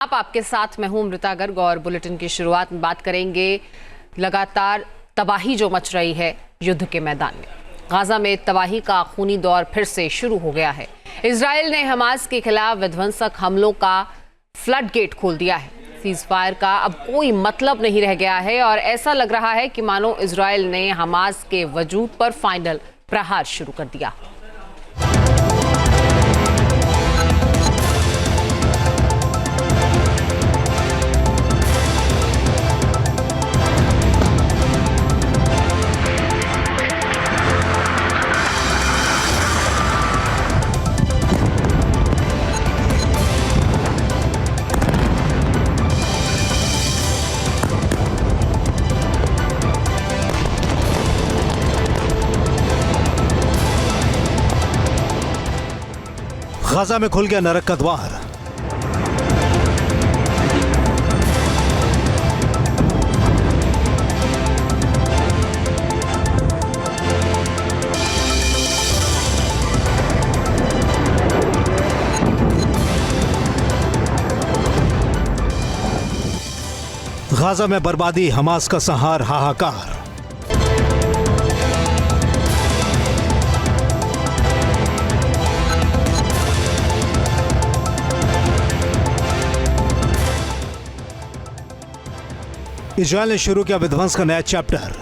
आपके साथ मैं हूं अमृता गर्ग और बुलेटिन की शुरुआत में बात करेंगे लगातार तबाही जो मच रही है युद्ध के मैदान में। गाजा में तबाही का खूनी दौर फिर से शुरू हो गया है। इजराइल ने हमास के खिलाफ विध्वंसक हमलों का फ्लड गेट खोल दिया है। सीज फायर का अब कोई मतलब नहीं रह गया है और ऐसा लग रहा है कि मानो इजराइल ने हमास के वजूद पर फाइनल प्रहार शुरू कर दिया। गाजा में खुल गया नरक का द्वार। गाजा में बर्बादी, हमास का संहार, हाहाकार। इजराइल ने शुरू किया विध्वंस का नया चैप्टर।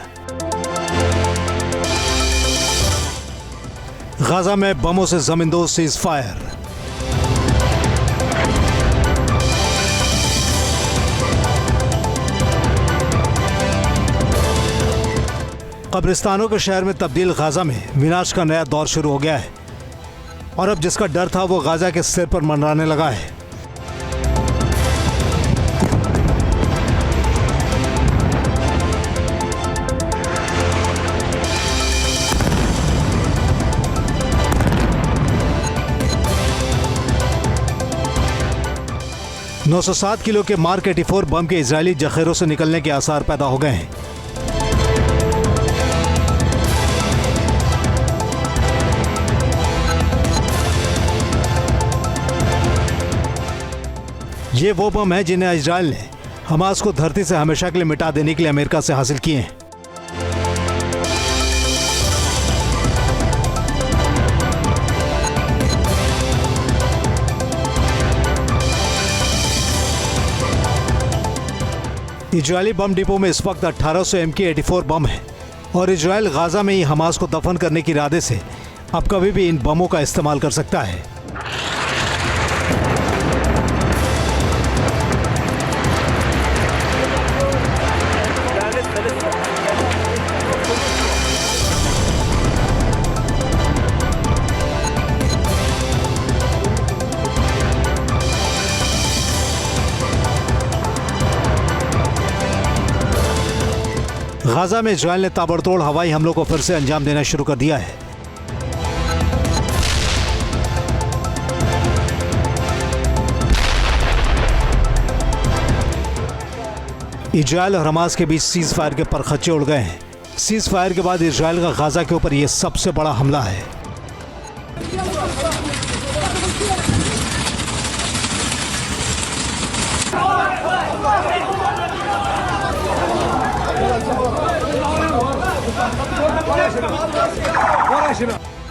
गाजा में बमों से जमींदोज सीज फायर। कब्रिस्तानों के शहर में तब्दील गाजा में विनाश का नया दौर शुरू हो गया है और अब जिसका डर था वो गाजा के सिर पर मंडराने लगा है। नौ 907 किलो के मार्क 84 बम के इजरायली जखीरों से निकलने के आसार पैदा हो गए हैं। ये वो बम है जिन्हें इजरायल ने हमास को धरती से हमेशा के लिए मिटा देने के लिए अमेरिका से हासिल किए हैं। इजरायली बम डिपो में इस वक्त 1800 MK-84 बम है और इजरायल गाजा में ही हमास को दफन करने के इरादे से अब कभी भी इन बमों का इस्तेमाल कर सकता है। गाजा में इजरायल ने ताबड़तोड़ हवाई हमलों को फिर से अंजाम देना शुरू कर दिया है। इजरायल और हमास के बीच सीज फायर के परखच्चे उड़ गए हैं। सीज फायर के बाद इजरायल का गाजा के ऊपर यह सबसे बड़ा हमला है।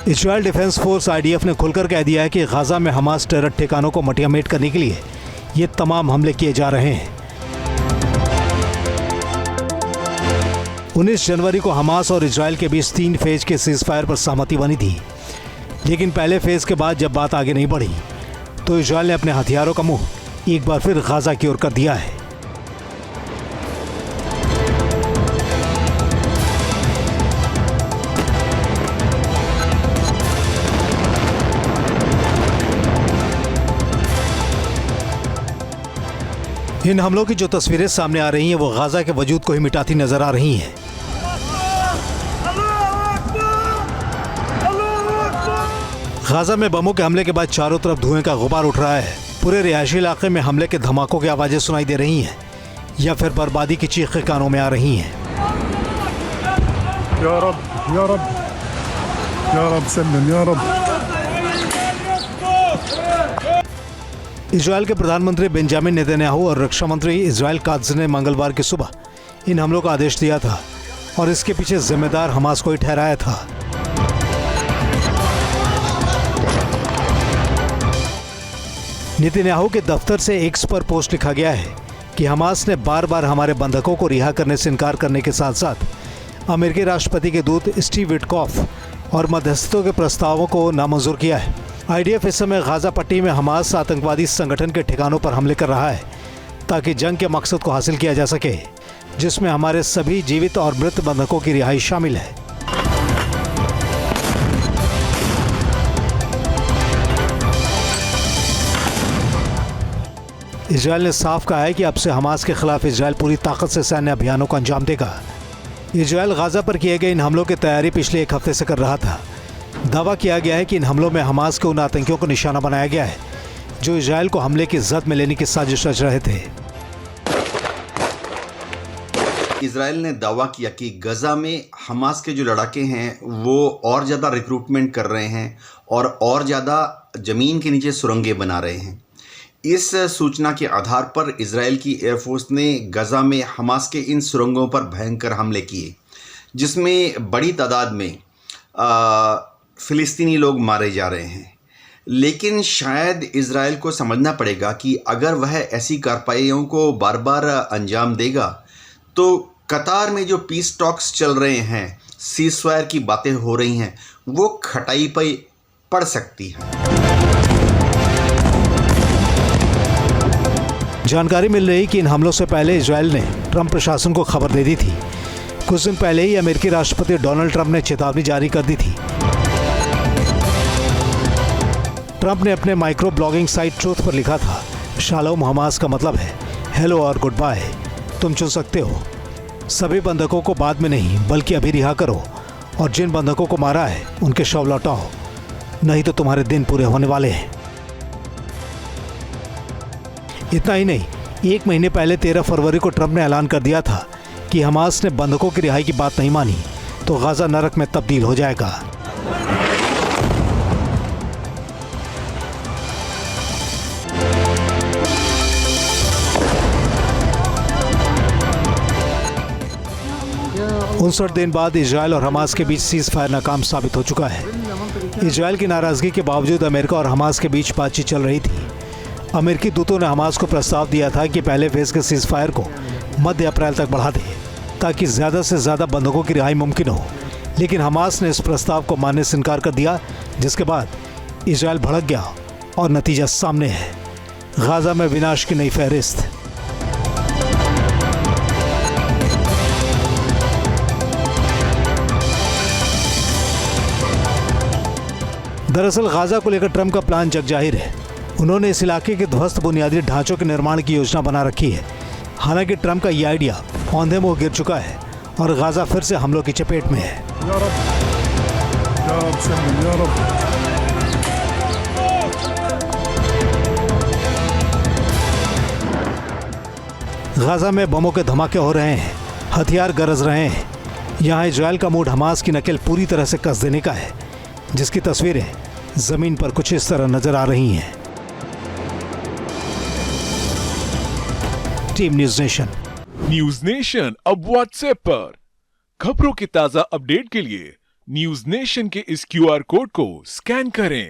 इजरायल डिफेंस फोर्स IDF ने खुलकर कह दिया है कि गाजा में हमास टेरर ठिकानों को मटियामेट करने के लिए ये तमाम हमले किए जा रहे हैं। 19 जनवरी को हमास और इजरायल के बीच 3 फेज के सीज फायर पर सहमति बनी थी, लेकिन पहले फेज के बाद जब बात आगे नहीं बढ़ी तो इजरायल ने अपने हथियारों का मुंह एक बार फिर गाजा की ओर कर दिया है। इन हमलों की जो तस्वीरें सामने आ रही हैं वो गाजा के वजूद को ही मिटाती नजर आ रही हैं। गाजा में बमों के हमले के बाद चारों तरफ धुएं का गुबार उठ रहा है। पूरे रिहायशी इलाके में हमले के धमाकों की आवाजें सुनाई दे रही हैं या फिर बर्बादी की चीखें कानों में आ रही हैं। या रब, या रब, या रब सल्लम, या रब। इजरायल के प्रधानमंत्री बेंजामिन नेतन्याहू और रक्षा मंत्री इजरायल कात्ज ने मंगलवार की सुबह इन हमलों का आदेश दिया था और इसके पीछे जिम्मेदार हमास को ही ठहराया था। नेतन्याहू के दफ्तर से एक्स पर पोस्ट लिखा गया है कि हमास ने बार बार हमारे बंधकों को रिहा करने से इनकार करने के साथ साथ अमेरिकी राष्ट्रपति के दूत स्टीव विटकॉफ और मध्यस्थों के प्रस्तावों को नामंजूर किया है। आईडीएफ इस समय गाजा पट्टी में हमास आतंकवादी संगठन के ठिकानों पर हमले कर रहा है ताकि जंग के मकसद को हासिल किया जा सके, जिसमें हमारे सभी जीवित और मृत बंधकों की रिहाई शामिल है। इजरायल ने साफ कहा है कि अब से हमास के खिलाफ इजरायल पूरी ताकत से सैन्य अभियानों को अंजाम देगा। इजरायल गाजा पर किए गए इन हमलों की तैयारी पिछले एक हफ्ते से कर रहा था। दावा किया गया है कि इन हमलों में हमास के उन आतंकियों को निशाना बनाया गया है जो इजरायल को हमले की जद में लेने की साजिश रच रहे थे। इजरायल ने दावा किया कि गजा में हमास के जो लड़ाके हैं वो और ज़्यादा रिक्रूटमेंट कर रहे हैं और ज़्यादा ज़मीन के नीचे सुरंगें बना रहे हैं। इस सूचना के आधार पर इजरायल की एयरफोर्स ने गजा में हमास के इन सुरंगों पर भयंकर हमले किए, जिसमें बड़ी तादाद में फ़िलिस्तीनी लोग मारे जा रहे हैं। लेकिन शायद इजरायल को समझना पड़ेगा कि अगर वह ऐसी कार्रवाइयों को बार बार अंजाम देगा तो कतार में जो पीस टॉक्स चल रहे हैं, सीज़फायर की बातें हो रही हैं, वो खटाई पर पड़ सकती है। जानकारी मिल रही कि इन हमलों से पहले इजरायल ने ट्रंप प्रशासन को खबर दे दी थी। कुछ दिन पहले ही अमेरिकी राष्ट्रपति डोनाल्ड ट्रंप ने चेतावनी जारी कर दी थी। ट्रंप ने अपने माइक्रो ब्लॉगिंग साइट ट्रूथ पर लिखा था, शालोम हमास का मतलब है हेलो और गुड बाय, तुम चुन सकते हो। सभी बंधकों को बाद में नहीं बल्कि अभी रिहा करो और जिन बंधकों को मारा है उनके शव लौटाओ, नहीं तो तुम्हारे दिन पूरे होने वाले हैं। इतना ही नहीं, एक महीने पहले 13 फरवरी को ट्रंप ने ऐलान कर दिया था कि हमास ने बंधकों की रिहाई की बात नहीं मानी तो गाजा नरक में तब्दील हो जाएगा। उनसठ दिन बाद इजरायल और हमास के बीच सीज फायर नाकाम साबित हो चुका है। इजरायल की नाराजगी के बावजूद अमेरिका और हमास के बीच बातचीत चल रही थी। अमेरिकी दूतों ने हमास को प्रस्ताव दिया था कि पहले फेज के सीज फायर को मध्य अप्रैल तक बढ़ा दे ताकि ज़्यादा से ज़्यादा बंधकों की रिहाई मुमकिन हो, लेकिन हमास ने इस प्रस्ताव को मानने से इनकार कर दिया, जिसके बाद इजरायल भड़क गया और नतीजा सामने है, गाजा में विनाश की नई फहरिस्त। दरअसल गाजा को लेकर ट्रंप का प्लान जग जाहिर है। उन्होंने इस इलाके के ध्वस्त बुनियादी ढांचों के निर्माण की योजना बना रखी है। हालांकि ट्रंप का यह आइडिया औंधे मुंह गिर चुका है और गाजा फिर से हमलों की चपेट में है। गाजा में बमों के धमाके हो रहे हैं, हथियार गरज रहे हैं। यहाँ इजरायल का मूड हमास की नकल पूरी तरह से कस देने का है, जिसकी तस्वीरें जमीन पर कुछ इस तरह नजर आ रही हैं। Team news nation. News nation अब व्हाट्सएप पर खबरों के ताजा अपडेट के लिए न्यूज़ नेशन के इस QR कोड को स्कैन करें।